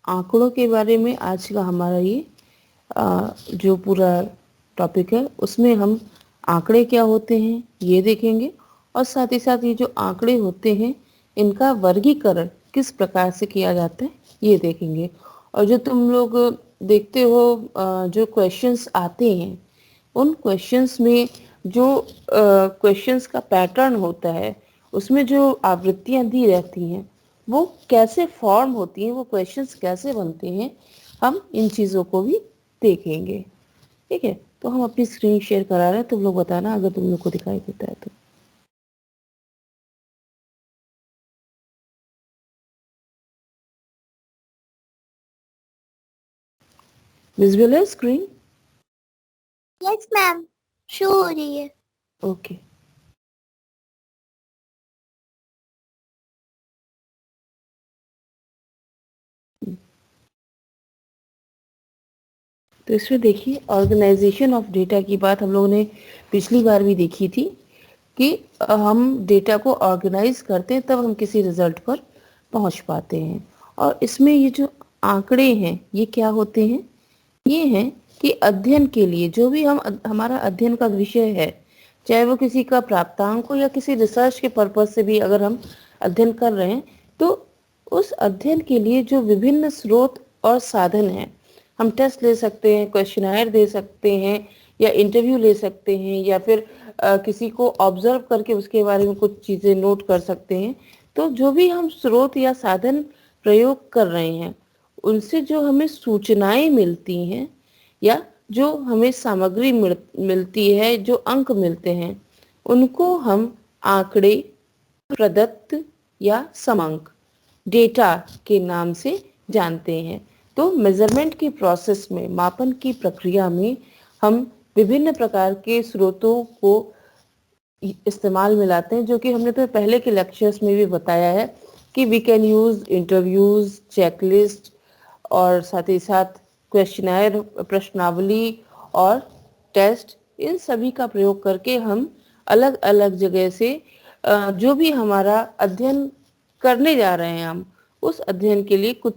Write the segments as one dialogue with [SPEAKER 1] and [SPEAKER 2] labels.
[SPEAKER 1] आंकड़ों के बारे में आज का हमारा ये जो पूरा टॉपिक है उसमें हम आंकड़े क्या होते हैं ये देखेंगे, और साथ ही साथ ये जो आंकड़े होते हैं इनका वर्गीकरण किस प्रकार से किया जाता है ये देखेंगे। और जो तुम लोग देखते हो जो क्वेश्चंस आते हैं उन क्वेश्चंस में जो क्वेश्चंस का पैटर्न होता है उसमें जो आवृत्तियां दी रहती हैं वो कैसे फॉर्म होती हैं, वो क्वेश्चंस कैसे बनते हैं, हम इन चीज़ों को भी देखेंगे। ठीक है, तो हम अपनी स्क्रीन शेयर करा रहे हैं, तुम लोग बताना अगर तुम लोग को दिखाई देता है तो। विजुअल है स्क्रीन?
[SPEAKER 2] यस मैम, शो हो रही है।
[SPEAKER 1] ओके, तो इसमें देखिए ऑर्गेनाइजेशन ऑफ डेटा की बात हम लोगों ने पिछली बार भी देखी थी कि हम डेटा को ऑर्गेनाइज करते हैं तब हम किसी रिजल्ट पर पहुंच पाते हैं। और इसमें ये जो आंकड़े हैं ये क्या होते हैं, ये हैं कि अध्ययन के लिए जो भी हमारा अध्ययन का विषय है, चाहे वो किसी का प्राप्तांक हो या किसी रिसर्च के पर्पज से भी अगर हम अध्ययन कर रहे हैं, तो उस अध्ययन के लिए जो विभिन्न स्रोत और साधन हैं, हम टेस्ट ले सकते हैं, क्वेश्चनायर दे सकते हैं, या इंटरव्यू ले सकते हैं, या फिर किसी को ऑब्जर्व करके उसके बारे में कुछ चीज़ें नोट कर सकते हैं। तो जो भी हम स्रोत या साधन प्रयोग कर रहे हैं उनसे जो हमें सूचनाएं मिलती हैं या जो हमें सामग्री मिलती है, जो अंक मिलते हैं, उनको हम आंकड़े, प्रदत्त या समांक, डेटा के नाम से जानते हैं। तो मेजरमेंट की प्रोसेस में, मापन की प्रक्रिया में हम विभिन्न प्रकार के स्रोतों को इस्तेमाल में लाते हैं, जो कि हमने तो पहले के लेक्चर्स में भी बताया है कि we can use interviews, checklist, और साथ ही साथ क्वेश्चनायर, प्रश्नावली और टेस्ट, इन सभी का प्रयोग करके हम अलग अलग जगह से जो भी हमारा अध्ययन करने जा रहे हैं हम उस अध्ययन के लिए कुछ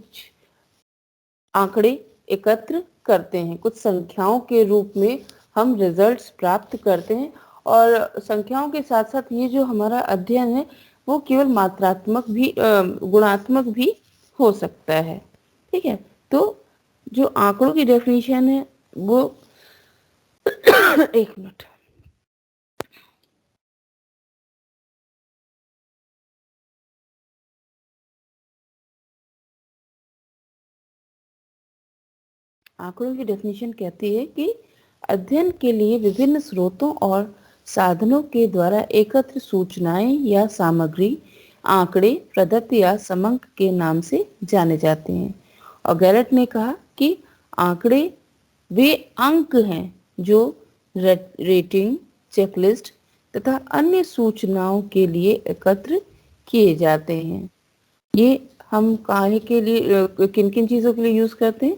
[SPEAKER 1] आंकड़े एकत्र करते हैं, कुछ संख्याओं के रूप में हम रिजल्ट्स प्राप्त करते हैं। और संख्याओं के साथ साथ ये जो हमारा अध्ययन है वो केवल मात्रात्मक भी गुणात्मक भी हो सकता है। ठीक है, तो जो आंकड़ों की डेफिनेशन है वो एक मिनट, आंकड़ों की डेफिनेशन कहती है कि अध्ययन के लिए विभिन्न स्रोतों और साधनों के द्वारा एकत्र सूचनाएं या सामग्री आंकड़े, प्रदत्त या समंक के नाम से जाने जाते हैं। और गैरेट ने कहा कि आंकड़े वे अंक हैं जो रेटिंग, चेकलिस्ट तथा अन्य सूचनाओं के लिए एकत्र किए जाते हैं। ये हम काहे के लिए, किन किन चीज़ों के लिए यूज़ करते हैं?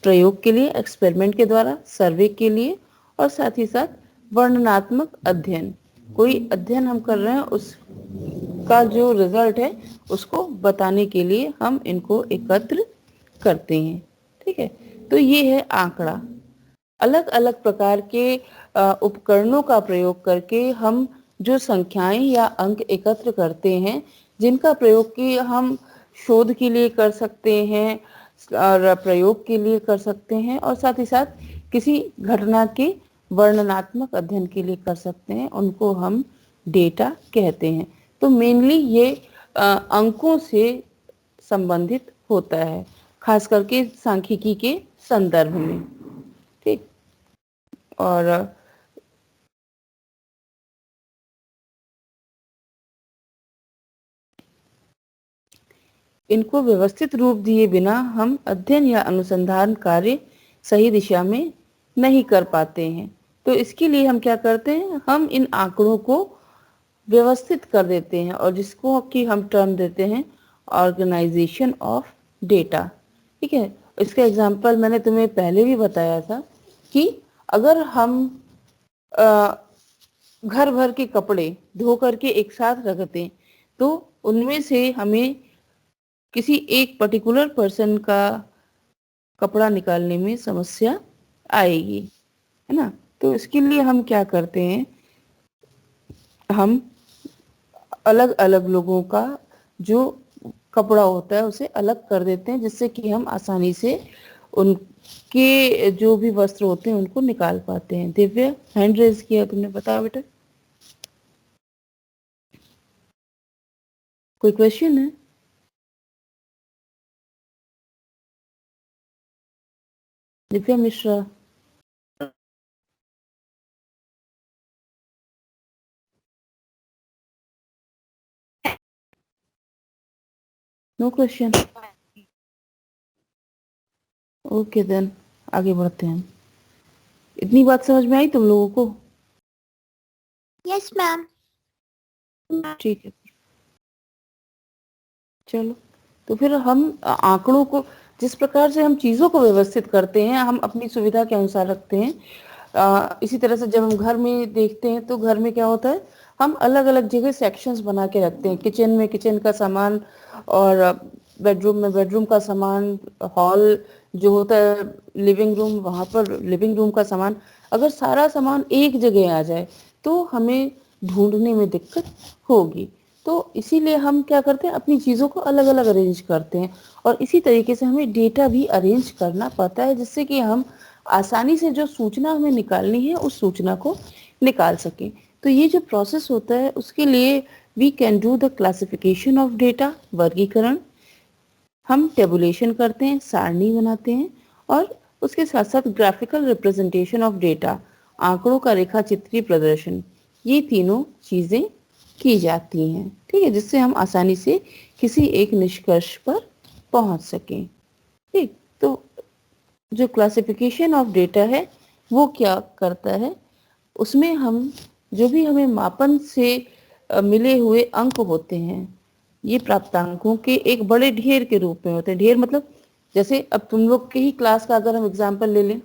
[SPEAKER 1] प्रयोग के लिए, एक्सपेरिमेंट के द्वारा, सर्वे के लिए, और साथ ही साथ वर्णनात्मक अध्ययन, कोई अध्ययन हम कर रहे हैं उसका जो रिजल्ट है उसको बताने के लिए हम इनको एकत्र करते हैं। ठीक है, तो ये है आंकड़ा। अलग अलग प्रकार के उपकरणों का प्रयोग करके हम जो संख्याएं या अंक एकत्र करते हैं, जिनका प्रयोग कि हम शोध के लिए कर सकते हैं और प्रयोग के लिए कर सकते हैं, और साथ ही साथ किसी घटना के वर्णनात्मक अध्ययन के लिए कर सकते हैं, उनको हम डेटा कहते हैं। तो मेनली ये अंकों से संबंधित होता है, खास करके सांख्यिकी के संदर्भ में। ठीक, और इनको व्यवस्थित रूप दिए बिना हम अध्ययन या अनुसंधान कार्य सही दिशा में नहीं कर पाते हैं। तो इसके लिए हम क्या करते हैं, हम इन आंकड़ों को व्यवस्थित कर देते हैं, और जिसको कि हम टर्म देते हैं ऑर्गेनाइजेशन ऑफ डेटा। ठीक है, इसका एग्जांपल मैंने तुम्हें पहले भी बताया था कि अगर हम घर भर के कपड़े धो करके एक साथ रख दें तो उनमें से हमें किसी एक पर्टिकुलर पर्सन का कपड़ा निकालने में समस्या आएगी, है ना। तो इसके लिए हम क्या करते हैं, हम अलग अलग लोगों का जो कपड़ा होता है उसे अलग कर देते हैं, जिससे कि हम आसानी से उनके जो भी वस्त्र होते हैं उनको निकाल पाते हैं। दिव्या, हैंड रेज किया तुमने, बताओ बेटा, कोई क्वेश्चन है? Divya Mishra. No question. Okay then, आगे बढ़ते हैं। इतनी बात समझ में आई तुम लोगों को?
[SPEAKER 2] Yes, ma'am.
[SPEAKER 1] ठीक है, चलो। तो फिर हम आंकड़ों को, जिस प्रकार से हम चीजों को व्यवस्थित करते हैं, हम अपनी सुविधा के अनुसार रखते हैं। इसी तरह से जब हम घर में देखते हैं तो घर में क्या होता है, हम अलग अलग जगह सेक्शंस बना के रखते हैं। किचन में किचन का सामान, और बेडरूम में बेडरूम का सामान, हॉल जो होता है लिविंग रूम, वहां पर लिविंग रूम का सामान। अगर सारा सामान एक जगह आ जाए तो हमें ढूंढने में दिक्कत होगी। तो इसीलिए हम क्या करते हैं, अपनी चीज़ों को अलग अलग अरेंज करते हैं। और इसी तरीके से हमें डेटा भी अरेंज करना पड़ता है, जिससे कि हम आसानी से जो सूचना हमें निकालनी है उस सूचना को निकाल सकें। तो ये जो प्रोसेस होता है उसके लिए we can do the classification of data, वर्गीकरण। हम टेबुलेशन करते हैं, सारणी बनाते हैं, और उसके साथ साथ ग्राफिकल रिप्रेजेंटेशन ऑफ डेटा, आंकड़ों का रेखा चित्रीय प्रदर्शन, ये तीनों चीजें की जाती हैं। ठीक है, जिससे हम आसानी से किसी एक निष्कर्ष पर पहुंच सकें। ठीक, तो जो क्लासिफिकेशन ऑफ डेटा है वो क्या करता है, उसमें हम जो भी हमें मापन से मिले हुए अंक होते हैं, ये प्राप्तांकों के एक बड़े ढेर के रूप में होते हैं। ढेर मतलब जैसे अब तुम लोग के ही क्लास का अगर हम एग्जाम्पल ले लें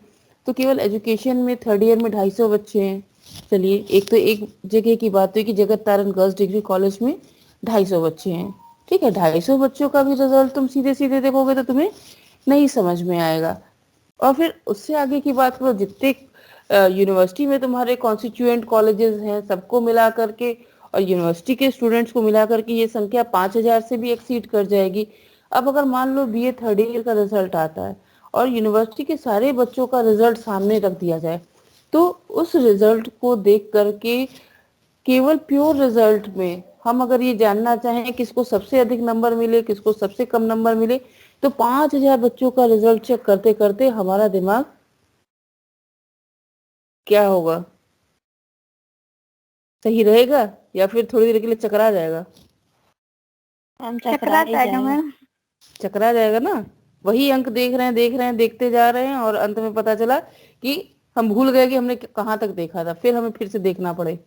[SPEAKER 1] तो केवल एजुकेशन में थर्ड ईयर में 250 बच्चे हैं। चलिए, एक तो एक जगह की बात हुई कि जगत तारण गर्ल्स डिग्री कॉलेज में 250 बच्चे हैं। ठीक है, 250 बच्चों का भी रिजल्ट तुम सीधे सीधे देखोगे तो तुम्हें नहीं समझ में आएगा। और फिर उससे आगे की बात करो, जितने यूनिवर्सिटी में तुम्हारे कॉन्स्टिट्यूएंट कॉलेजेस हैं सबको मिला करके और यूनिवर्सिटी के स्टूडेंट्स को मिला करके ये संख्या 5000 से भी एक्सीड कर जाएगी। अब अगर मान लो बीए थर्ड ईयर का रिजल्ट आता है और यूनिवर्सिटी के सारे बच्चों का रिजल्ट सामने रख दिया जाए, तो उस रिजल्ट को देख करके केवल प्योर रिजल्ट में हम अगर ये जानना चाहें किसको सबसे अधिक नंबर मिले किसको सबसे कम नंबर मिले, तो 5000 बच्चों का रिजल्ट चेक करते करते हमारा दिमाग क्या होगा, सही रहेगा या फिर थोड़ी देर के लिए चकरा जाएगा?
[SPEAKER 2] हम चकरा जाएगा मैम।
[SPEAKER 1] चकरा जाएगा ना। वही अंक देख रहे हैं देखते जा रहे हैं और अंत में पता चला कि हम भूल गए कि हमने कहाँ तक देखा था, फिर हमें फिर से देखना पड़े।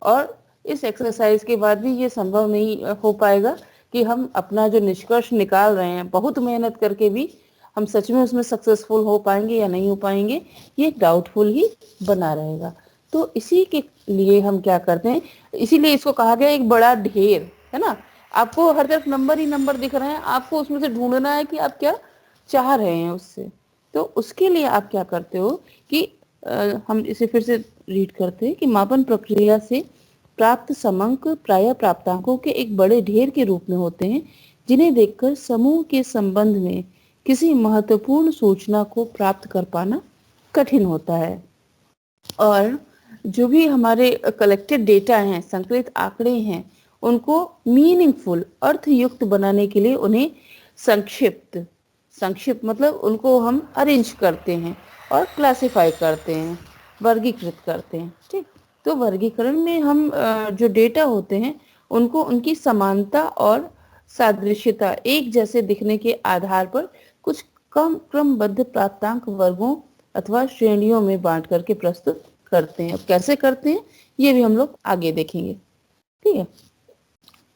[SPEAKER 1] और इस एक्सरसाइज के बाद भी ये संभव नहीं हो पाएगा कि हम अपना जो निष्कर्ष निकाल रहे हैं बहुत मेहनत करके भी हम सच में उसमें सक्सेसफुल हो पाएंगे या नहीं हो पाएंगे, ये डाउटफुल ही बना रहेगा। तो इसी के लिए हम क्या करते हैं, इसीलिए इसको कहा गया एक बड़ा ढेर, है ना। आपको हर तरफ नंबर ही नंबर दिख रहे हैं, आपको उसमें से ढूंढना है कि आप क्या चाह रहे हैं उससे। तो उसके लिए आप क्या करते हो कि हम इसे फिर से रीड करते हैं कि मापन प्रक्रिया से प्राप्त समंक प्रायः प्राप्तांकों के एक बड़े ढेर के रूप में होते हैं, जिन्हें देखकर समूह के संबंध में किसी महत्वपूर्ण सूचना को प्राप्त कर पाना कठिन होता है। और जो भी हमारे कलेक्टेड डेटा हैं, संकलित आंकड़े हैं, उनको मीनिंगफुल अर्थयुक्त बनाने के लिए उन्हें संक्षिप्त संक्षिप्त मतलब उनको हम अरेंज करते हैं और क्लासिफाई करते हैं, वर्गीकृत करते हैं। ठीक, तो वर्गीकरण में हम जो डेटा होते हैं उनको उनकी समानता और सादृश्यता एक जैसे दिखने के आधार पर कुछ कम क्रमबद्ध प्राप्तांक वर्गों अथवा श्रेणियों में बांट करके प्रस्तुत करते हैं। अब कैसे करते हैं ये भी हम लोग आगे देखेंगे। ठीक है,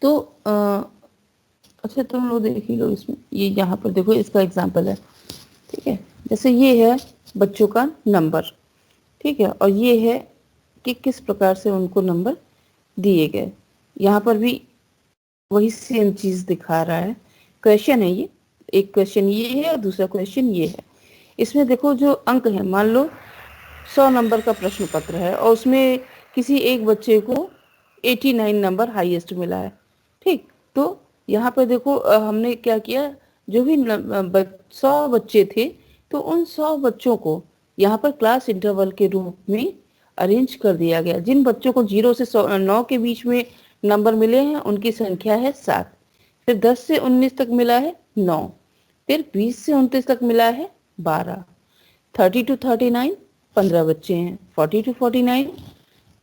[SPEAKER 1] तो अच्छा तुम लोग देख लो इसमें, ये यहाँ पर देखो इसका एग्जाम्पल है। ठीक है, जैसे ये है बच्चों का नंबर, ठीक है, और ये है कि किस प्रकार से उनको नंबर दिए गए। यहाँ पर भी वही सेम चीज दिखा रहा है, क्वेश्चन है ये, एक क्वेश्चन ये है और दूसरा क्वेश्चन ये है। इसमें देखो जो अंक है, मान लो 100 नंबर का प्रश्न पत्र है और उसमें किसी एक बच्चे को 89 नंबर हाईएस्ट मिला है। ठीक, तो यहाँ पर देखो हमने क्या किया, जो भी 100 बच्चे थे तो उन 100 बच्चों को यहाँ पर क्लास इंटरवल के रूप में अरेंज कर दिया गया। जिन बच्चों को 0 से 9 के बीच में नंबर मिले हैं उनकी संख्या है 7, फिर 10 से 19 तक मिला है 9, फिर 20 से 29 तक मिला है 12, 30 टू 39 15 बच्चे हैं, 40 टू 49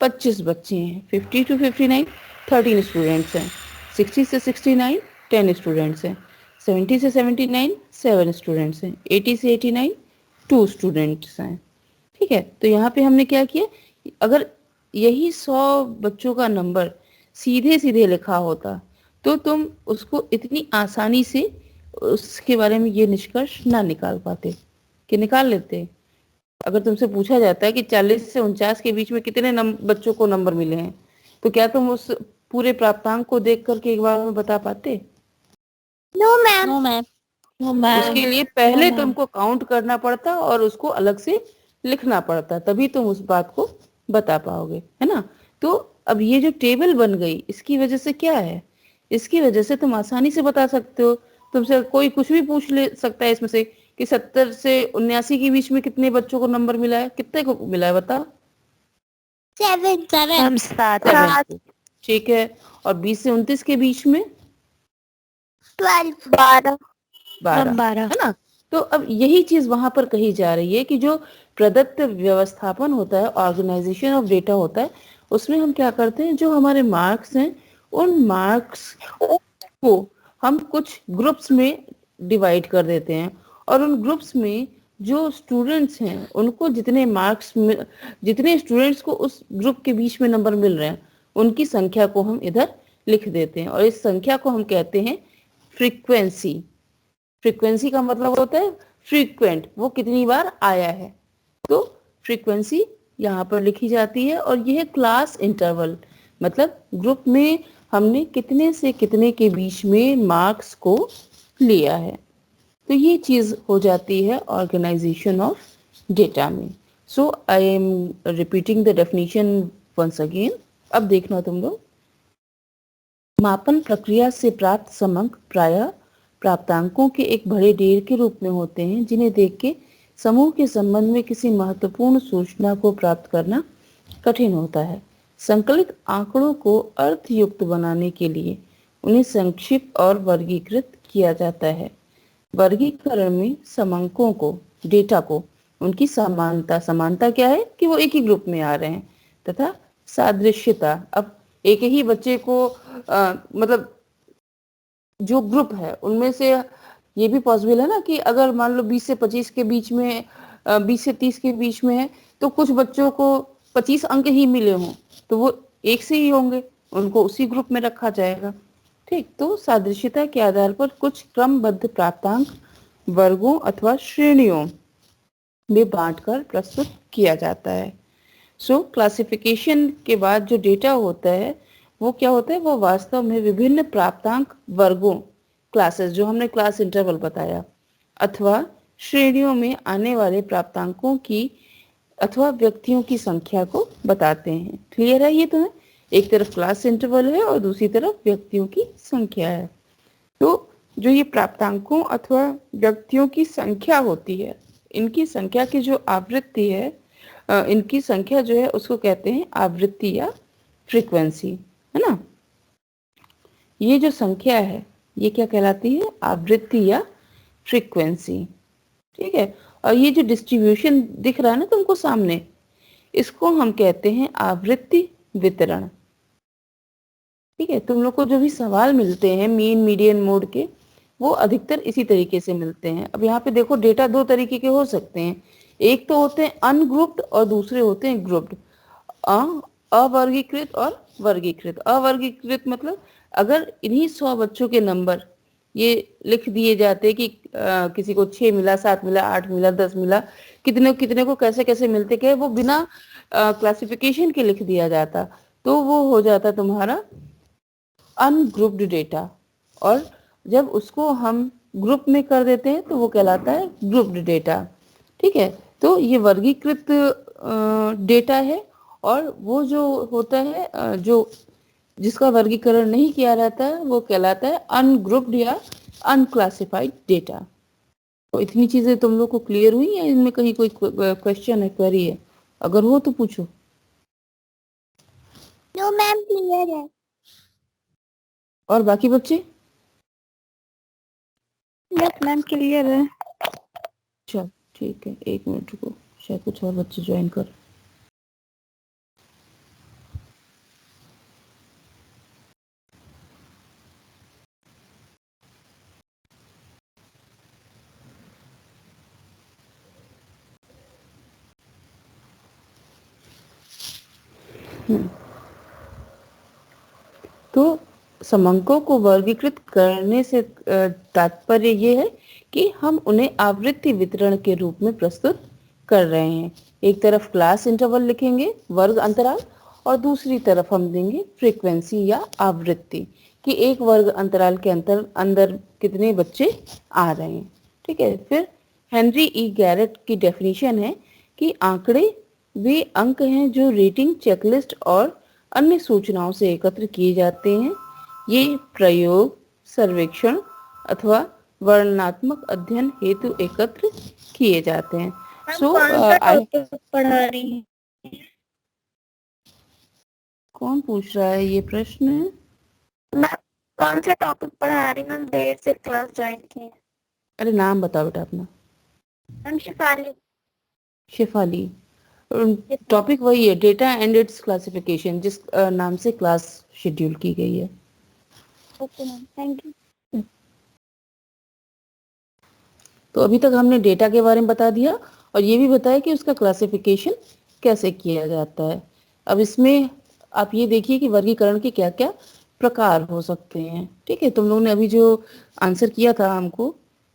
[SPEAKER 1] 25 बच्चे हैं, 50 टू 59 13 स्टूडेंट्स हैं, 60 से 69 10 स्टूडेंट्स हैं, 70 से 79 7 स्टूडेंट्स हैं, 80 से 89 2 स्टूडेंट्स हैं। ठीक है, तो यहाँ पे हमने क्या किया, अगर यही 100 बच्चों का नंबर सीधे सीधे लिखा होता तो तुम उसको इतनी आसानी से उसके बारे में ये निष्कर्ष ना निकाल पाते, कि निकाल लेते। अगर तुमसे पूछा जाता है कि 40 से 49 के बीच में कितने बच्चों को नंबर मिले हैं, तो क्या तुम उस पूरे प्राप्तांक को देख करके एक बार में बता पाते?
[SPEAKER 2] No ma'am.
[SPEAKER 3] No ma'am. No ma'am.
[SPEAKER 1] उसके लिए पहले तुमको काउंट करना पड़ता और उसको अलग से लिखना पड़ता, तभी तुम उस बात को बता पाओगे, है ना। तो अब ये जो टेबल बन गई, इसकी वजह से क्या है, इसकी वजह से तुम आसानी से बता सकते हो। तुमसे कोई कुछ भी पूछ ले सकता है इसमें से कि 70 से 79 के बीच में कितने बच्चों को नंबर मिला है, कितने को मिला है बता?
[SPEAKER 2] 7
[SPEAKER 3] मैम 7।
[SPEAKER 1] 7 को। ठीक है, और 20 से 29 के बीच में
[SPEAKER 2] 12
[SPEAKER 1] 12, है ना। तो अब यही चीज वहां पर कही जा रही है कि जो प्रदत्त व्यवस्थापन होता है, ऑर्गेनाइजेशन ऑफ डेटा होता है, उसमें हम क्या करते हैं, जो हमारे मार्क्स हैं उन मार्क्स को हम कुछ ग्रुप्स में डिवाइड कर देते हैं, और उन ग्रुप्स में जो स्टूडेंट्स हैं उनको जितने मार्क्स में, जितने स्टूडेंट्स को उस ग्रुप के बीच में नंबर मिल रहे हैं उनकी संख्या को हम इधर लिख देते हैं, और इस संख्या को हम कहते हैं फ्रीक्वेंसी। फ्रीक्वेंसी का मतलब होता है फ्रीक्वेंट, वो कितनी बार आया है, तो फ्रीक्वेंसी यहाँ पर लिखी जाती है। और यह क्लास इंटरवल, मतलब ग्रुप में हमने कितने से कितने के बीच में मार्क्स को लिया है, तो ये चीज हो जाती है ऑर्गेनाइजेशन ऑफ डेटा में। So I am repeating the definition once again. अब देखना तुम लोग, मापन प्रक्रिया से प्राप्त समंक प्रायः प्राप्तांकों के एक बड़े ढेर के रूप में होते हैं, जिन्हें देख के समूह के संबंध में किसी महत्वपूर्ण सूचना को प्राप्त करना कठिन होता है। संकलित आंकड़ों को अर्थयुक्त बनाने के लिए उन्हें संक्षिप्त और वर्गीकृत किया जाता है। वर्गीकरण में समंकों को, डेटा को, उनकी समानता, समानता क्या है कि वो एक ही ग्रुप में आ रहे हैं, तथा सादृश्यता, अब एक ही बच्चे को मतलब जो ग्रुप है उनमें से ये भी पॉसिबल है ना कि अगर मान लो 20 से 25 के बीच में 20 से 30 के बीच में है, तो कुछ बच्चों को 25 अंक ही मिले हों तो वो एक से ही होंगे, उनको उसी ग्रुप में रखा जाएगा। ठीक, तो सादृश्यता के आधार पर कुछ क्रमबद्ध प्राप्तांक वर्गों अथवा श्रेणियों में बांटकर प्रस्तुत किया जाता है। सो क्लासिफिकेशन के बाद जो डेटा होता है वो क्या होता है, वो वास्तव में विभिन्न प्राप्तांक वर्गों, क्लासेस, जो हमने क्लास इंटरवल बताया, अथवा श्रेणियों में आने वाले प्राप्तांकों की अथवा व्यक्तियों की संख्या को बताते हैं। क्लियर है ये तुम्हें? एक तरफ क्लास इंटरवल है और दूसरी तरफ व्यक्तियों की संख्या है। तो जो ये प्राप्तांकों अथवा व्यक्तियों की संख्या होती है, इनकी संख्या की जो आवृत्ति है, इनकी संख्या जो है उसको कहते हैं आवृत्ति या फ्रीक्वेंसी, है ना। ये जो संख्या है ये क्या कहलाती है, आवृत्ति या फ्रीक्वेंसी। ठीक है, और ये जो डिस्ट्रीब्यूशन दिख रहा है ना तुमको सामने, इसको हम कहते हैं आवृत्ति वितरण। ठीक है, तुम लोग को जो भी सवाल मिलते हैं मीन मीडियन मोड के, वो अधिकतर इसी तरीके से मिलते हैं। अब यहाँ पे देखो डेटा दो तरीके के हो सकते हैं, एक तो होते हैं अनग्रुप्ड और दूसरे होते हैं ग्रुप्ड। अवर्गीकृत और वर्गीकृत। अवर्गीकृत मतलब अगर इन्हीं 100 बच्चों के नंबर ये लिख दिए जाते कि किसी को 6 मिला, 7 मिला, 8 मिला, 10 मिला, कितने कितने को कैसे कैसे मिलते गए, वो बिना क्लासिफिकेशन के लिख दिया जाता, तो वो हो जाता तुम्हारा अनग्रुप्ड डेटा। और जब उसको हम ग्रुप में कर देते हैं तो वो कहलाता है ग्रुप्ड डेटा। ठीक है, तो ये वर्गीकृत डेटा है, और वो जो होता है जो जिसका वर्गीकरण नहीं किया रहता है वो कहलाता है अनग्रुप्ड या अनक्लासिफाइड डेटा। तो इतनी चीजें तुम लोग को क्लियर हुई या इनमें कहीं कोई क्वेश्चन है, क्वेरी है? अगर हो तो पूछो।
[SPEAKER 2] नो मैम, क्लियर है।
[SPEAKER 1] और बाकी बच्चे?
[SPEAKER 3] यस मैम, क्लियर है।
[SPEAKER 1] चल ठीक है, 1 मिनट रुको, शायद कुछ और बच्चे ज्वाइन कर। तो समंकों को वर्गीकृत करने से तात्पर्य ये है कि हम उन्हें आवृत्ति वितरण के रूप में प्रस्तुत कर रहे हैं। एक तरफ क्लास इंटरवल लिखेंगे, वर्ग अंतराल, और दूसरी तरफ हम देंगे फ्रीक्वेंसी या आवृत्ति कि एक वर्ग अंतराल के अंदर कितने बच्चे आ रहे हैं। ठीक है, फिर हेनरी ई गैरेट की डेफिनेशन है कि आंकड़े वे अंक हैं जो रेटिंग, चेकलिस्ट और अन्य सूचनाओं से एकत्र किए जाते हैं। ये प्रयोग, सर्वेक्षण अथवा वर्णनात्मक अध्ययन हेतु एकत्र किए जाते हैं।
[SPEAKER 3] पढ़ा रही हैं?
[SPEAKER 1] कौन पूछ रहा है ये प्रश्न?
[SPEAKER 3] मैं कौन सा टॉपिक पढ़ा रही? मैम देर से क्लास ज्वाइन की है।
[SPEAKER 1] अरे नाम बताओ बेटा अपना।
[SPEAKER 3] मैम शिफाली।
[SPEAKER 1] शेफाली। टॉपिक वही है, डेटा एंड इट्स क्लासिफिकेशन, जिस नाम से क्लास शेड्यूल की गई है।
[SPEAKER 3] Okay ma'am, thank you.
[SPEAKER 1] तो अभी तक हमने डेटा के बारे में बता दिया और ये भी बताया कि उसका क्लासिफिकेशन कैसे किया जाता है। अब इसमें आप ये देखिए कि वर्गीकरण के क्या क्या प्रकार हो सकते हैं। ठीक है, तुम लोगों ने अभी जो आंसर किया था हमको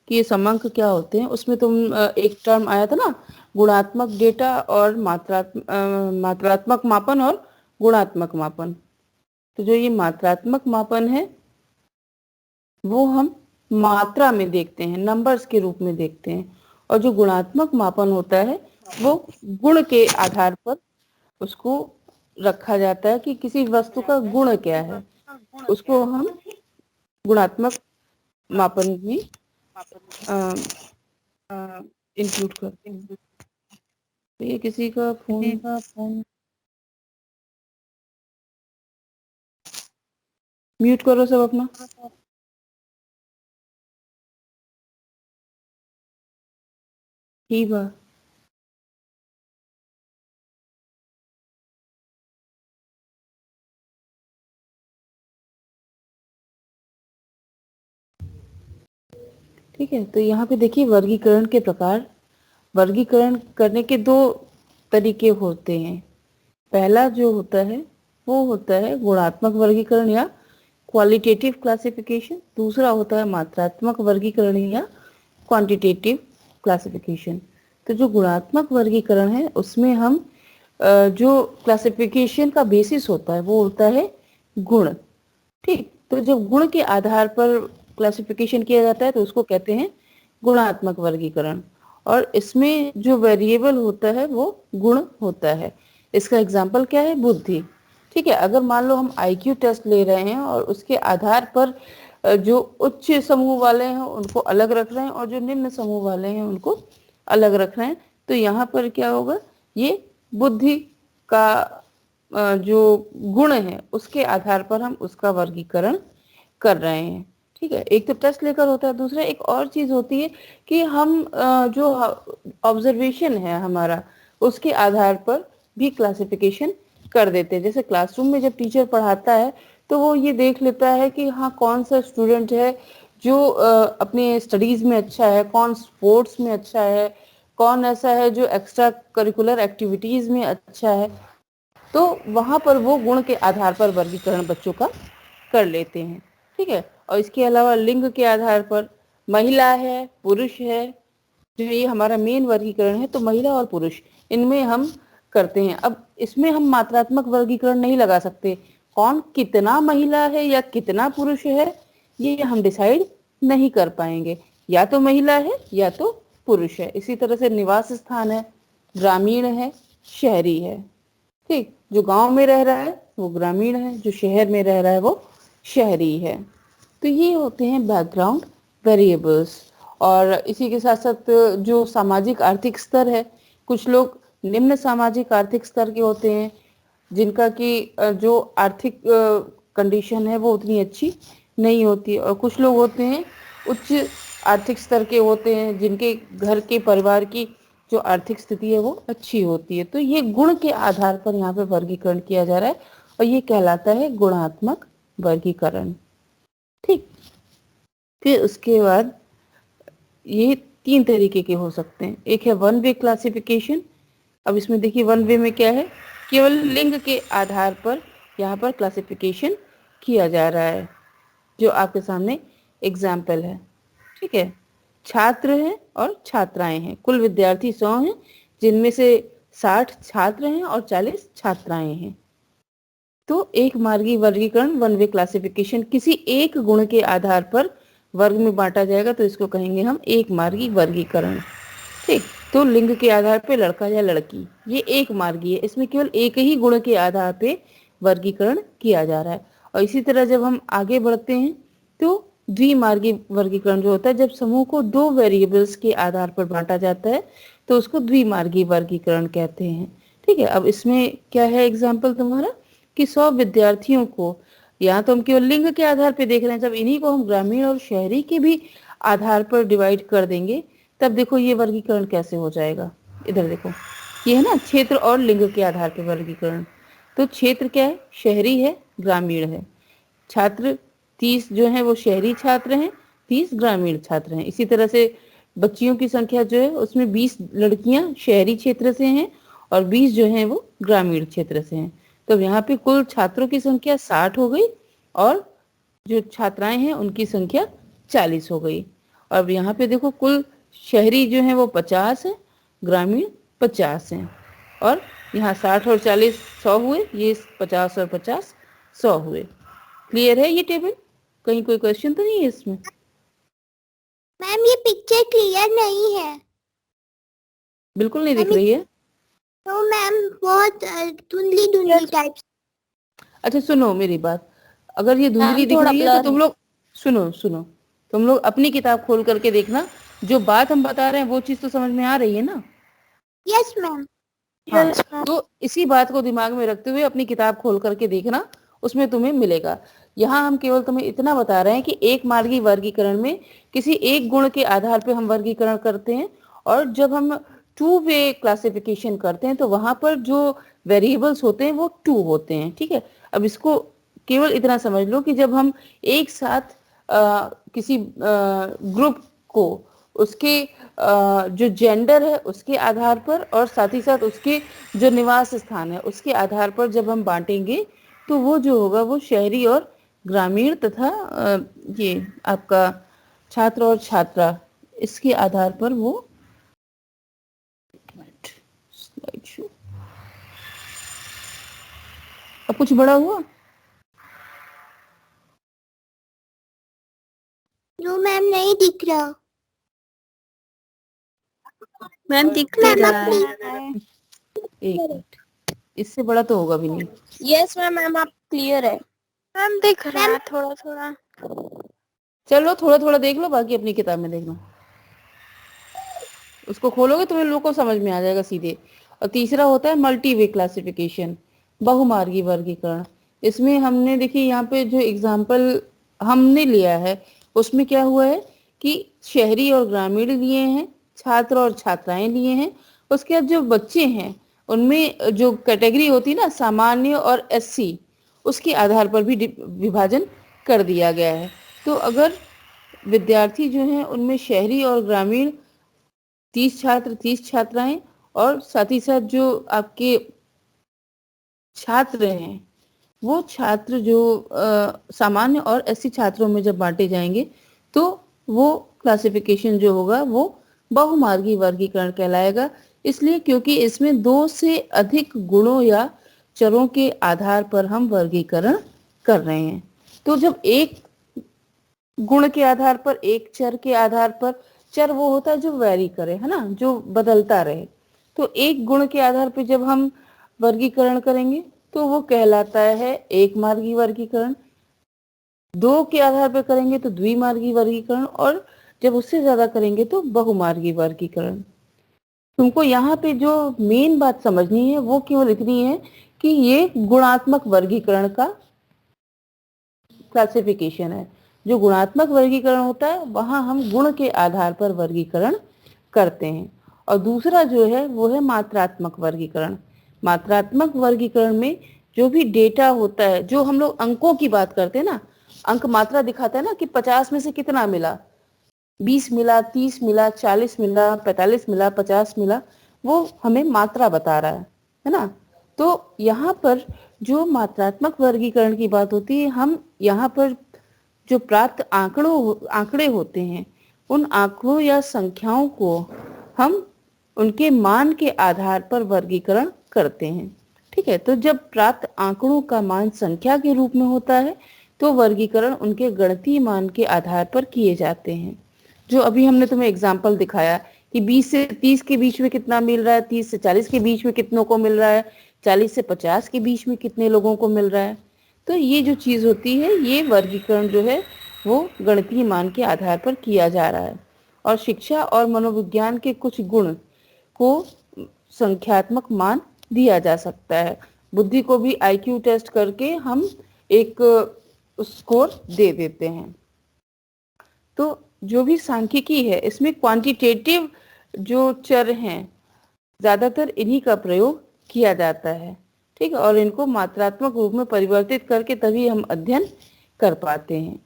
[SPEAKER 1] कि ये समांक क्या होते हैं, उसमें तुम एक टर्म आया था ना, गुणात्मक डेटा और मात्रात्मक मापन और गुणात्मक मापन। तो जो ये मात्रात्मक मापन है वो हम मात्रा में देखते हैं, नंबर्स के रूप में देखते हैं, और जो गुणात्मक मापन होता है वो गुण के आधार पर उसको रखा जाता है कि किसी वस्तु का गुण क्या है, उसको हम गुणात्मक मापन में इंक्लूड करते हैं। तो ये किसी का फोन म्यूट करो सब अपना। ठीक है, ठीक है। तो यहाँ पे देखिए वर्गीकरण के प्रकार। वर्गीकरण करने के दो तरीके होते हैं। पहला जो होता है वो होता है गुणात्मक वर्गीकरण या क्वालिटेटिव क्लासिफिकेशन। दूसरा होता है मात्रात्मक वर्गीकरण या क्वांटिटेटिव क्लासिफिकेशन। तो जो गुणात्मक वर्गीकरण है उसमें हम जो क्लासिफिकेशन का बेसिस होता है वो होता है गुण। ठीक, तो जब गुण के आधार पर क्लासिफिकेशन किया जाता है तो उसको कहते हैं गुणात्मक वर्गीकरण, और इसमें जो वेरिएबल होता है वो गुण होता है। इसका एग्जाम्पल क्या है? बुद्धि। ठीक है, अगर मान लो हम आईक्यू टेस्ट ले रहे हैं और उसके आधार पर जो उच्च समूह वाले हैं उनको अलग रख रहे हैं और जो निम्न समूह वाले हैं उनको अलग रख रहे हैं, तो यहाँ पर क्या होगा, ये बुद्धि का जो गुण है उसके आधार पर हम उसका वर्गीकरण कर रहे हैं। ठीक है, एक तो टेस्ट लेकर होता है, दूसरा एक और चीज होती है कि हम जो ऑब्जर्वेशन है हमारा उसके आधार पर भी क्लासिफिकेशन कर देते हैं। जैसे क्लासरूम में जब टीचर पढ़ाता है तो वो ये देख लेता है कि हाँ कौन सा स्टूडेंट है जो अपने स्टडीज में अच्छा है, कौन स्पोर्ट्स में अच्छा है, कौन ऐसा है जो एक्स्ट्रा करिकुलर एक्टिविटीज में अच्छा है। तो वहां पर वो गुण के आधार पर वर्गीकरण बच्चों का कर लेते हैं। ठीक है, और इसके अलावा लिंग के आधार पर महिला है, पुरुष है, जो ये हमारा मेन वर्गीकरण है, तो महिला और पुरुष इनमें हम करते हैं। अब इसमें हम मात्रात्मक वर्गीकरण नहीं लगा सकते, कौन कितना महिला है या कितना पुरुष है ये हम डिसाइड नहीं कर पाएंगे, या तो महिला है या तो पुरुष है। इसी तरह से निवास स्थान है, ग्रामीण है, शहरी है। ठीक, जो गांव में रह रहा है वो ग्रामीण है, जो शहर में रह रहा है वो शहरी है। तो ये होते हैं बैकग्राउंड वेरिएबल्स। और इसी के साथ साथ जो सामाजिक आर्थिक स्तर है, कुछ लोग निम्न सामाजिक आर्थिक स्तर के होते हैं, जिनका कि जो आर्थिक कंडीशन है वो उतनी अच्छी नहीं होती, और कुछ लोग होते हैं उच्च आर्थिक स्तर के होते हैं, जिनके घर के परिवार की जो आर्थिक स्थिति है वो अच्छी होती है। तो ये गुण के आधार पर यहाँ पे वर्गीकरण किया जा रहा है, और ये कहलाता है गुणात्मक वर्गीकरण। ठीक, फिर उसके बाद ये 3 तरीके के हो सकते हैं। एक है वन वे क्लासिफिकेशन। अब इसमें देखिए वन वे में क्या है, केवल लिंग के आधार पर यहाँ पर क्लासिफिकेशन किया जा रहा है, जो आपके सामने एग्जाम्पल है। ठीक है, छात्र हैं और छात्राएं हैं। कुल विद्यार्थी 100 हैं, जिनमें से 60 छात्र हैं और 40 छात्राएं हैं। तो एक मार्गी वर्गीकरण वन वे क्लासिफिकेशन किसी एक गुण के आधार पर वर्ग में बांटा जाएगा, तो इसको कहेंगे हम एक मार्गी वर्गीकरण। ठीक, तो लिंग के आधार पे लड़का या लड़की, ये एक मार्गी है, इसमें केवल एक ही गुण के आधार पे वर्गीकरण किया जा रहा है। और इसी तरह जब हम आगे बढ़ते हैं तो द्विमार्गी वर्गीकरण जो होता है, जब समूह को 2 वेरिएबल्स के आधार पर बांटा जाता है तो उसको द्विमार्गी वर्गीकरण कहते हैं। ठीक है, अब इसमें क्या है एग्जाम्पल तुम्हारा कि 100 विद्यार्थियों को, यहाँ तो हम केवल लिंग के आधार पर देख रहे हैं, जब इन्हीं को हम ग्रामीण और शहरी के भी आधार पर डिवाइड कर देंगे तब देखो ये वर्गीकरण कैसे हो जाएगा। इधर देखो, ये है ना क्षेत्र और लिंग के आधार पर वर्गीकरण। तो क्षेत्र क्या है, शहरी है, ग्रामीण है। छात्र 30 जो है वो शहरी छात्र हैं, 30 ग्रामीण छात्र हैं। इसी तरह से बच्चियों की संख्या जो है उसमें 20 लड़कियां शहरी क्षेत्र से हैं और 20 जो हैं वो ग्रामीण क्षेत्र से हैं। तो यहाँ पे कुल छात्रों की संख्या 60 हो गई और जो छात्राएं हैं उनकी संख्या 40 हो गई। अब यहाँ पे देखो कुल शहरी जो है वो 50 है, ग्रामीण 50 हैं, और यहाँ 60 और 40 100 हुए, ये 50 और 50 100 हुए। क्लियर है ये टेबल? कहीं कोई क्वेश्चन तो नहीं है इसमें?
[SPEAKER 2] मैम ये पिक्चर क्लियर नहीं है।
[SPEAKER 1] बिल्कुल नहीं दिख रही है?
[SPEAKER 2] तो मैम बहुत धुंधली धुंधली टाइप।
[SPEAKER 1] अच्छा सुनो मेरी बात, अगर ये धुंधली दिख रही है तो तुम लोग सुनो सुनो, तुम लोग अपनी किताब खोल करके देखना, जो बात हम बता रहे हैं वो चीज तो समझ में आ रही है ना?
[SPEAKER 2] Yes ma'am.
[SPEAKER 1] हाँ, तो इसी बात को दिमाग में रखते हुए अपनी किताब खोल करके देखना, उसमें तुम्हें मिलेगा। यहाँ हम केवल तुम्हें इतना बता रहे हैं कि एक मार्गी वर्गीकरण में किसी एक गुण के आधार पर हम वर्गीकरण करते हैं, और जब हम 2 वे क्लासिफिकेशन करते हैं तो वहां पर जो वेरिएबल्स होते हैं वो 2 होते हैं। ठीक है, अब इसको केवल इतना समझ लो कि जब हम एक साथ किसी ग्रुप को उसके जो जेंडर है उसके आधार पर और साथ ही साथ उसके जो निवास स्थान है उसके आधार पर जब हम बांटेंगे तो वो जो होगा वो शहरी और ग्रामीण तथा ये आपका छात्र और छात्रा, इसके आधार पर वो स्लाइड शो। अब कुछ बड़ा हुआ?
[SPEAKER 2] नो मैम नहीं दिख रहा।
[SPEAKER 3] मैम दिख नहीं रहा है।
[SPEAKER 1] एक मिनट, इससे बड़ा तो होगा भी नहीं।
[SPEAKER 3] यस मैम, मैम आप क्लियर है। मैम दिख रहा है थोड़ा थोड़ा।
[SPEAKER 1] चलो थोड़ा थोड़ा देख लो, बाकी अपनी किताब में देखना। उसको खोलोगे तो लोगों को समझ में आ जाएगा सीधे। और तीसरा होता है मल्टी वे क्लासिफिकेशन, बहुमार्गी वर्गीकरण। इसमें हमने देखिए यहाँ पे जो एग्जाम्पल हमने लिया है उसमें क्या हुआ है कि शहरी और ग्रामीण लिए हैं, छात्र और छात्राएं लिए हैं। उसके बाद जो बच्चे हैं उनमें जो कैटेगरी होती है ना, सामान्य और एससी, उसके आधार पर भी विभाजन कर दिया गया है। तो अगर विद्यार्थी जो हैं उनमें शहरी और ग्रामीण 30 छात्र 30 छात्राएं, और साथ ही साथ जो आपके छात्र हैं वो छात्र जो सामान्य और एससी छात्रों में जब बांटे जाएंगे तो वो क्लासिफिकेशन जो होगा वो बहुमार्गी वर्गीकरण कहलाएगा। इसलिए क्योंकि इसमें 2 से अधिक गुणों या चरों के आधार पर हम वर्गीकरण कर रहे हैं। तो जब एक गुण के आधार पर, एक चर के आधार पर। चर वो होता है जो वैरी करे, है ना, जो बदलता रहे। तो एक गुण के आधार पर जब हम वर्गीकरण करेंगे तो वो कहलाता है एक मार्गी वर्गीकरण। दो के आधार पर करेंगे तो द्विमार्गी वर्गीकरण, और जब उससे ज्यादा करेंगे तो बहुमार्गी वर्गीकरण। तुमको यहाँ पे जो मेन बात समझनी है वो केवल इतनी है कि ये गुणात्मक वर्गीकरण का क्लासिफिकेशन है। जो गुणात्मक वर्गीकरण होता है वहां हम गुण के आधार पर वर्गीकरण करते हैं। और दूसरा जो है वो है मात्रात्मक वर्गीकरण। मात्रात्मक वर्गीकरण में जो भी डेटा होता है, जो हम लोग अंकों की बात करते हैं ना, अंक मात्रा दिखाता है ना कि 50 में से कितना मिला, 20 मिला, 30 मिला, 40 मिला, 45 मिला, 50 मिला, वो हमें मात्रा बता रहा है ना। तो यहाँ पर जो मात्रात्मक वर्गीकरण की बात होती है, हम यहाँ पर जो प्राप्त आंकड़े होते हैं, उन आंकड़ों या संख्याओं को हम उनके मान के आधार पर वर्गीकरण करते हैं। ठीक है, तो जब प्राप्त आंकड़ों का मान संख्या के रूप में होता है तो वर्गीकरण उनके गणितीय मान के आधार पर किए जाते हैं। जो अभी हमने तुम्हें एग्जाम्पल दिखाया कि 20 से 30 के बीच में कितना मिल रहा है, 30 से 40 के बीच में कितनों को मिल रहा है, 40 से 50 के बीच में कितने लोगों को मिल रहा है। तो ये जो चीज होती है, ये वर्गीकरण जो है वो गणितीय मान के आधार पर किया जा रहा है। और शिक्षा और मनोविज्ञान के कुछ गुण को संख्यात्मक मान दिया जा सकता है। बुद्धि को भी आईक्यू टेस्ट करके हम एक स्कोर दे देते हैं। तो जो भी सांख्यिकी है इसमें क्वांटिटेटिव जो चर हैं ज्यादातर इन्हीं का प्रयोग किया जाता है। ठीक है, और इनको मात्रात्मक रूप में परिवर्तित करके तभी हम अध्ययन कर पाते हैं।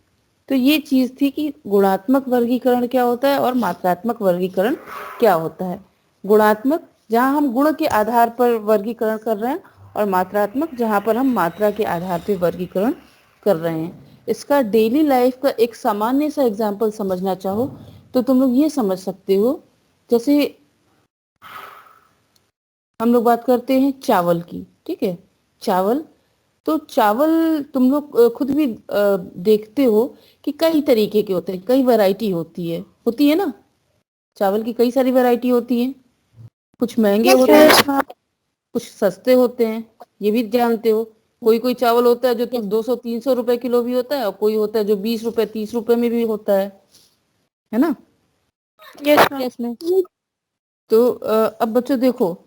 [SPEAKER 1] तो ये चीज थी कि गुणात्मक वर्गीकरण क्या होता है और मात्रात्मक वर्गीकरण क्या होता है। गुणात्मक जहाँ हम गुण के आधार पर वर्गीकरण कर रहे हैं, और मात्रात्मक जहाँ पर हम मात्रा के आधार पर वर्गीकरण कर रहे हैं। इसका डेली लाइफ का एक सामान्य सा एग्जाम्पल समझना चाहो तो तुम लोग ये समझ सकते हो, जैसे हम लोग बात करते हैं चावल की। ठीक है, चावल, तो चावल तुम लोग खुद भी देखते हो कि कई तरीके के होते हैं, कई वैरायटी होती है ना। चावल की कई सारी वैरायटी होती है, कुछ महंगे
[SPEAKER 2] Yes,
[SPEAKER 1] होते
[SPEAKER 2] ma'am.
[SPEAKER 1] हैं, कुछ सस्ते होते हैं, ये भी जानते हो। कोई कोई चावल होता है जो तो 200-300 रुपए किलो भी होता है, और कोई होता है जो 20 रुपए 30 रुपए में भी होता है ना।
[SPEAKER 3] Yes ma'am.
[SPEAKER 2] Yes, ma'am.
[SPEAKER 1] तो अब बच्चों देखो,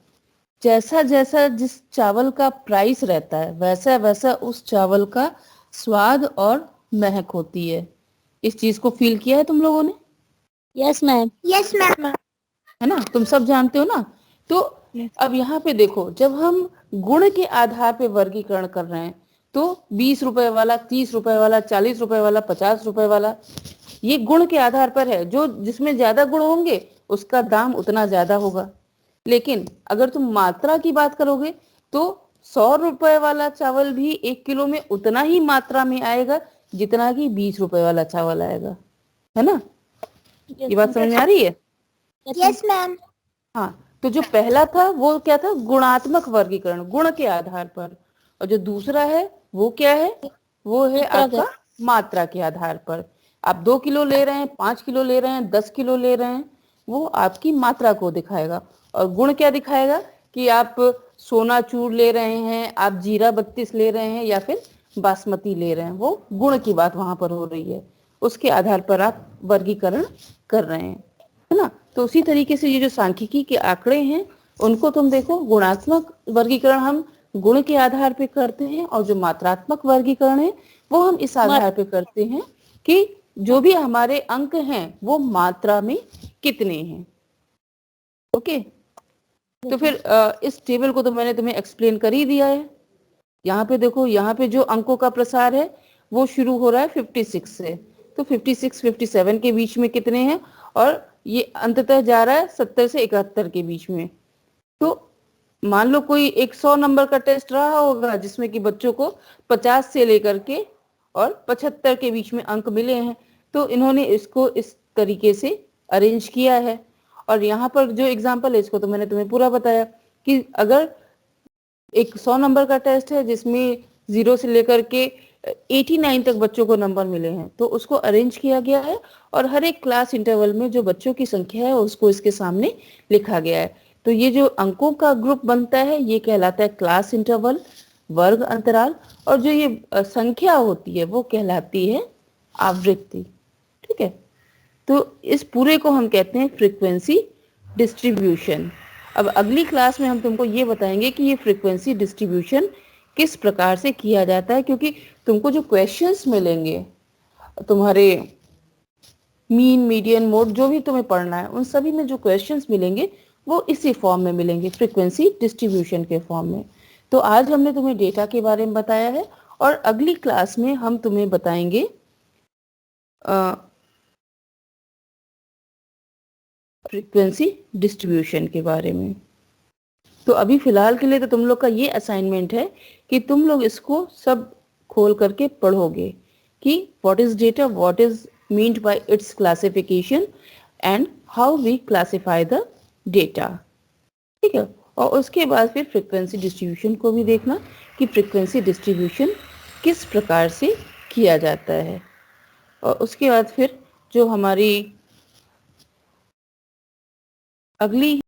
[SPEAKER 1] जैसा जैसा जिस चावल का प्राइस रहता है वैसा वैसा उस चावल का स्वाद और महक होती है। इस चीज को फील किया है तुम लोगों ने,
[SPEAKER 2] Yes, ma'am. Yes, ma'am.
[SPEAKER 1] है ना, तुम सब जानते हो ना। तो अब यहाँ पे देखो, जब हम गुण के आधार पे वर्गीकरण कर रहे हैं तो 20 रुपए वाला, 30 रुपए वाला, 40 रुपए वाला, 50 रुपए वाला, ये गुण के आधार पर है। जो जिसमें ज्यादा गुण होंगे उसका दाम उतना ज्यादा होगा। लेकिन अगर तुम मात्रा की बात करोगे तो 100 रुपए वाला चावल भी 1 किलो में उतना ही मात्रा में आएगा जितना कि 20 रुपए वाला चावल आएगा, है ना। ये बात समझ में आ रही है।
[SPEAKER 2] Yes, ma'am.
[SPEAKER 1] हाँ, तो जो पहला था वो क्या था, गुणात्मक वर्गीकरण, गुण के आधार पर। और जो दूसरा है वो क्या है, वो है आपका मात्रा के आधार पर। आप 2 किलो ले रहे हैं, 5 किलो ले रहे हैं, 10 किलो ले रहे हैं, वो आपकी मात्रा को दिखाएगा। और गुण क्या दिखाएगा कि आप सोना चूर ले रहे हैं, आप जीरा 32 ले रहे हैं, या फिर बासमती ले रहे हैं, वो गुण की बात वहां पर हो रही है। उसके आधार पर आप वर्गीकरण कर रहे हैं, है ना। तो उसी तरीके से ये जो सांख्यिकी के आंकड़े हैं उनको तुम देखो, गुणात्मक वर्गीकरण हम गुण के आधार पे करते हैं, और जो मात्रात्मक वर्गीकरण है वो हम इस आधार पे करते हैं कि जो भी हमारे अंक हैं वो मात्रा में कितने हैं। ओके, तो फिर इस टेबल को तो मैंने तुम्हें एक्सप्लेन कर ही दिया है। यहाँ पे देखो, यहाँ पे जो अंकों का प्रसार है वो शुरू हो रहा है 56 से, तो 56 57 के बीच में कितने हैं, और ये अंततः जा रहा है 70 से 71 के बीच में। तो मान लो कोई 100 नंबर का टेस्ट रहा होगा जिसमें कि बच्चों को 50 से लेकर के और 75 के बीच में अंक मिले हैं, तो इन्होंने इसको इस तरीके से अरेंज किया है। और यहाँ पर जो एग्जाम्पल है इसको तो मैंने तुम्हें पूरा बताया कि अगर एक 100 नंबर का टेस्ट है जिसमें 0 से लेकर के 89 तक बच्चों को नंबर मिले हैं, तो उसको अरेंज किया गया है और हर एक क्लास इंटरवल में जो बच्चों की संख्या है उसको इसके सामने लिखा गया है। तो ये जो अंकों का ग्रुप बनता है ये कहलाता है क्लास इंटरवल, वर्ग अंतराल, और जो ये संख्या होती है वो कहलाती है आवृत्ति। ठीक है, तो इस पूरे को हम कहते हैं फ्रीक्वेंसी डिस्ट्रीब्यूशन। अब अगली क्लास में हम तुमको ये बताएंगे कि ये फ्रीक्वेंसी डिस्ट्रीब्यूशन किस प्रकार से किया जाता है, क्योंकि तुमको जो क्वेश्चंस मिलेंगे तुम्हारे मीन, मीडियन, मोड जो भी तुम्हें पढ़ना है उन सभी में जो क्वेश्चंस मिलेंगे वो इसी फॉर्म में मिलेंगे, फ्रीक्वेंसी डिस्ट्रीब्यूशन के फॉर्म में। तो आज हमने तुम्हें डेटा के बारे में बताया है और अगली क्लास में हम तुम्हें बताएंगे फ्रीक्वेंसी डिस्ट्रीब्यूशन के बारे में। तो अभी फिलहाल के लिए तो तुम लोग का ये असाइनमेंट है कि तुम लोग इसको सब खोल करके पढ़ोगे कि what is data, what is meant by its classification and how we classify the data. ठीक है, और उसके बाद फिर फ्रीक्वेंसी डिस्ट्रीब्यूशन को भी देखना कि फ्रीक्वेंसी डिस्ट्रीब्यूशन किस प्रकार से किया जाता है। और उसके बाद फिर जो हमारी अगली